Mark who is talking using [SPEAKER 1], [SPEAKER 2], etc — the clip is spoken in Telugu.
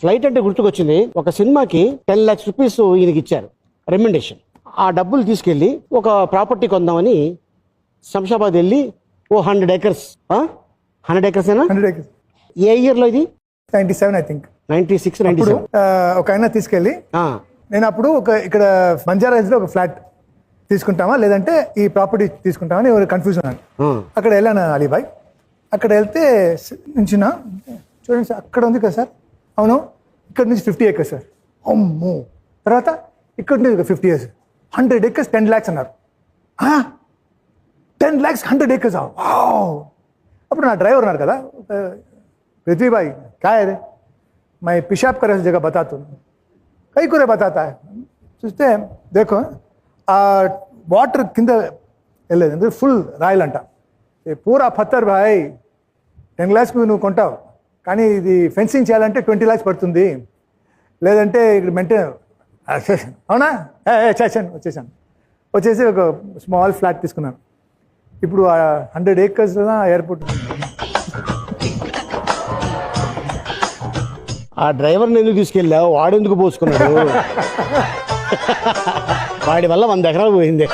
[SPEAKER 1] ఫ్లైట్ అంటే గుర్తుకొచ్చింది. ఒక సినిమాకి 10 lakhs రూపీస్ ఈయనకి ఇచ్చారు రెమ్యునరేషన్. ఆ డబ్బులు తీసుకెళ్లి ఒక ప్రాపర్టీ కొందామని శంషాబాద్ వెళ్ళి 100 acres 100 acres ఏనా?
[SPEAKER 2] 100 acres.
[SPEAKER 1] ఏ ఇయర్లో ఇది?
[SPEAKER 2] 97 ఐ థింక్.
[SPEAKER 1] 96, 97.
[SPEAKER 2] ఒక ఆయన తీసుకెళ్ళి నేను అప్పుడు ఇక్కడ బంజారా హిల్స్ లో ఒక ఫ్లాట్ తీసుకుంటామా లేదంటే ఈ ప్రాపర్టీ తీసుకుంటామని కన్ఫ్యూజన్ అని అక్కడ వెళ్ళాను అలీబాయ్. అక్కడ వెళ్తే నుంచిన చూడండి సార్ అక్కడ ఉంది కదా సార్. అవును, ఇక్కడ నుంచి 50 acres సార్. అమ్మో. తర్వాత ఇక్కడ నుంచి 50 years 100 acres 10 lakhs అన్నారు. 10 lakhs 100 acres. అప్పుడు నా డ్రైవర్ ఉన్నారు కదా, पृथ्वी भाई क्या है रे, मैं पेशाब करे जगह बताता हूँ. कई को बताता है. చూస్తే देखो ఆ వాటర్ కింద వెళ్ళలేదు, ఫుల్ రాయల్ అంట. పూరా పత్తర్ భాయ్ 10 lakhs నువ్వు కొంటావు, కానీ ఇది ఫెన్సింగ్ చేయాలంటే 20 lakhs పడుతుంది, లేదంటే ఇక్కడ మెయింటైన్. అవునా వచ్చేసి ఒక స్మాల్ ఫ్లాట్ తీసుకున్నాను. ఇప్పుడు 100 acres ఎయిర్పోర్ట్.
[SPEAKER 1] ఆ డ్రైవర్ని ఎందుకు తీసుకెళ్ళావు? వాడెందుకు పోసుకున్నాడు? వాడి వల్ల 100 ఎకరాలు పోయింది.